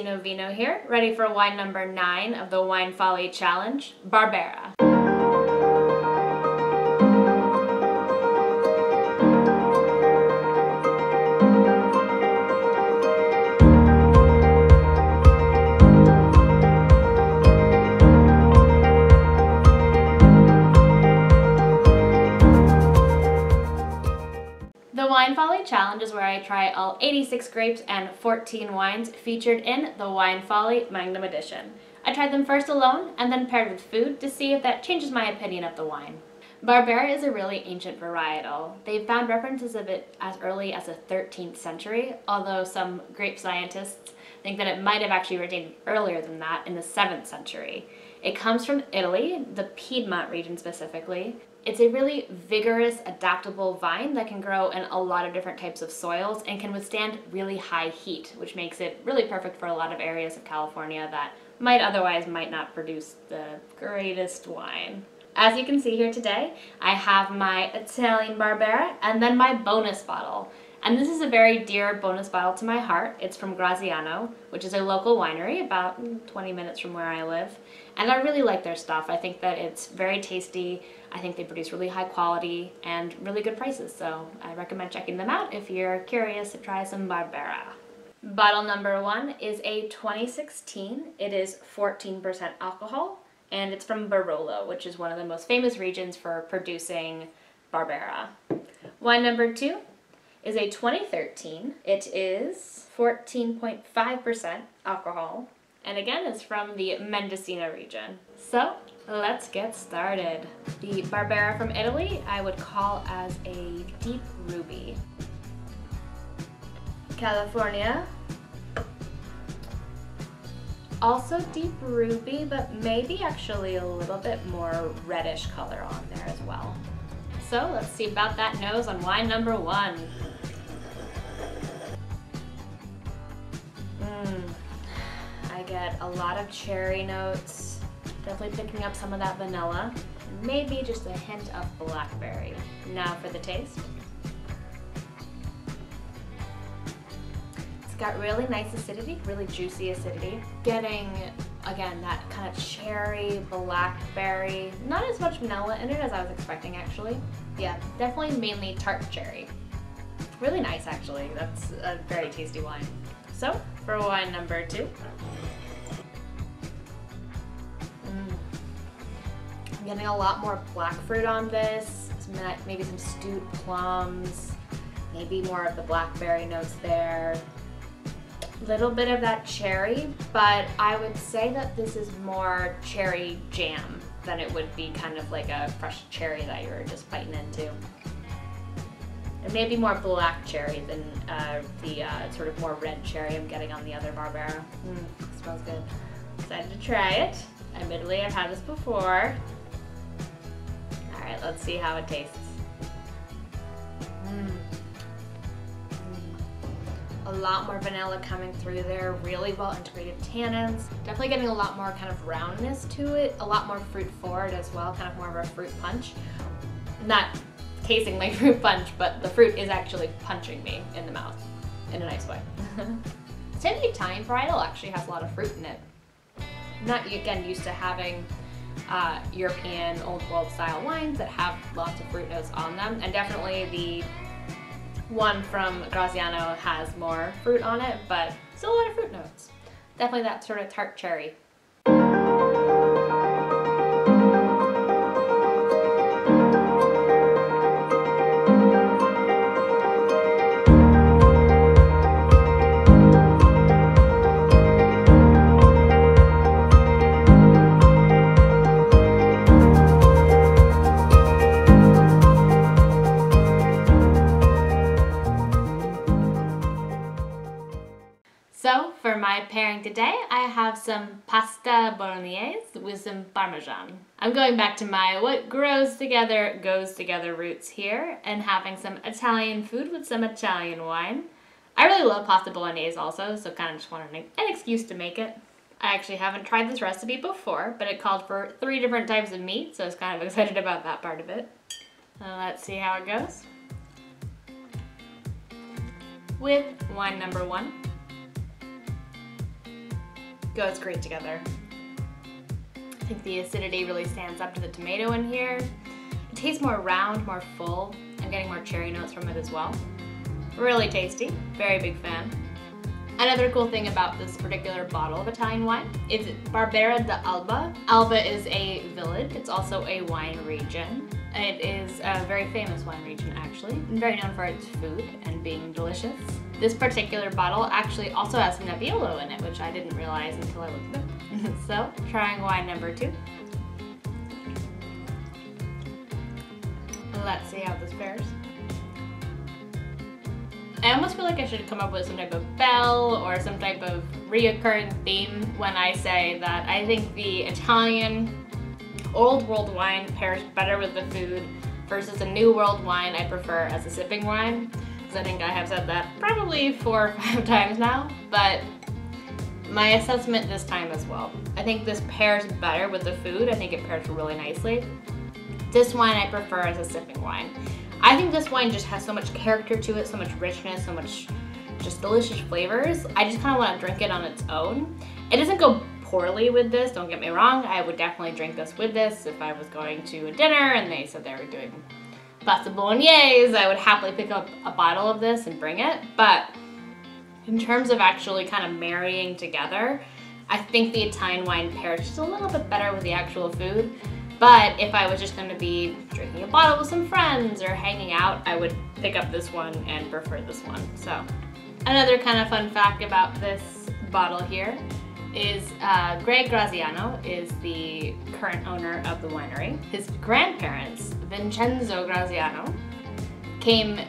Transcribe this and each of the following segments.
Mendocino vino here, ready for wine number 9 of the Wine Folly Challenge, Barbera. The Wine Folly Challenge is where I try all 86 grapes and 14 wines featured in the Wine Folly Magnum Edition. I tried them first alone and then paired with food to see if that changes my opinion of the wine. Barbera is a really ancient varietal. They've found references of it as early as the 13th century, although some grape scientists think that it might have actually originated earlier than that in the 7th century. It comes from Italy, the Piedmont region specifically. It's a really vigorous, adaptable vine that can grow in a lot of different types of soils and can withstand really high heat, which makes it really perfect for a lot of areas of California that might not produce the greatest wine. As you can see here today, I have my Italian Barbera and then my bonus bottle. And this is a very dear bonus bottle to my heart. It's from Graziano, which is a local winery about 20 minutes from where I live. And I really like their stuff. I think that it's very tasty. I think they produce really high quality and really good prices. So I recommend checking them out if you're curious to try some Barbera. Bottle number 1 is a 2016. It is 14% alcohol. And it's from Barolo, which is one of the most famous regions for producing Barbera. Wine number 2 is a 2013. It is 14.5% alcohol, and again is from the Mendocino region. So let's get started. The Barbera from Italy I would call as a deep ruby. California, also deep ruby, but maybe actually a little bit more reddish color on there as well. So let's see about that nose on wine number 1. I get a lot of cherry notes, definitely picking up some of that vanilla, maybe just a hint of blackberry. Now for the taste. It's got really nice acidity, really juicy acidity. Getting, again, that kind of cherry, blackberry, not as much vanilla in it as I was expecting actually. Yeah, definitely mainly tart cherry. Really nice actually, that's a very tasty wine. So, for wine number 2. I'm getting a lot more black fruit on this, maybe some stewed plums, maybe more of the blackberry notes there. Little bit of that cherry, but I would say that this is more cherry jam than it would be kind of like a fresh cherry that you're just biting into. And maybe more black cherry than the sort of more red cherry I'm getting on the other Barbera. Smells good. Excited to try it. Admittedly, I've had this before. Alright, let's see how it tastes. A lot more vanilla coming through there, really well integrated tannins. Definitely getting a lot more kind of roundness to it, a lot more fruit forward as well, kind of more of a fruit punch. Not tasting like fruit punch, but the fruit is actually punching me in the mouth in a nice way. Same the Italian varietal actually has a lot of fruit in it. Not, again, used to having European old world style wines that have lots of fruit notes on them, and definitely the one from Graziano has more fruit on it, but still a lot of fruit notes. Definitely that sort of tart cherry. So for my pairing today, I have some pasta bolognese with some Parmesan. I'm going back to my what grows together goes together roots here and having some Italian food with some Italian wine. I really love pasta bolognese also, so kind of just wanted an excuse to make it. I actually haven't tried this recipe before, but it called for 3 different types of meat, so I was kind of excited about that part of it. Let's see how it goes. With wine number 1. goes great together. I think the acidity really stands up to the tomato in here. It tastes more round, more full. I'm getting more cherry notes from it as well. Really tasty, very big fan. Another cool thing about this particular bottle of Italian wine is Barbera d'Alba. Alba is a village. It's also a wine region. It is a very famous wine region, actually, and very known for its food and being delicious. This particular bottle actually also has Nebbiolo in it, which I didn't realize until I looked at it. So, trying wine number 2. Let's see how this fares. I almost feel like I should come up with some type of bell or some type of reoccurring theme when I say that I think the Italian Old World wine pairs better with the food versus a New World wine I prefer as a sipping wine. Because I think I have said that probably 4 or 5 times now, but my assessment this time as well. I think this pairs better with the food. I think it pairs really nicely. This wine I prefer as a sipping wine. I think this wine just has so much character to it, so much richness, so much just delicious flavors. I just kind of want to drink it on its own. It doesn't go poorly with this, don't get me wrong. I would definitely drink this with this if I was going to a dinner and they said they were doing pasta bolognese. I would happily pick up a bottle of this and bring it. But in terms of actually kind of marrying together, I think the Italian wine pairs just a little bit better with the actual food. But if I was just going to be drinking a bottle with some friends or hanging out, I would pick up this one and prefer this one. So another kind of fun fact about this bottle here is Greg Graziano is the current owner of the winery. His grandparents, Vincenzo Graziano, came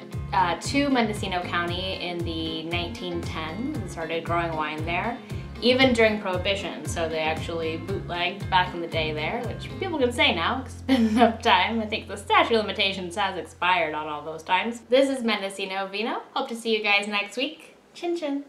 to Mendocino County in the 1910s and started growing wine there, even during Prohibition. So they actually bootlegged back in the day there, which people can say now because it's been enough time. I think the statute of limitations has expired on all those times. This is Mendocino Vino. Hope to see you guys next week. Chin chin.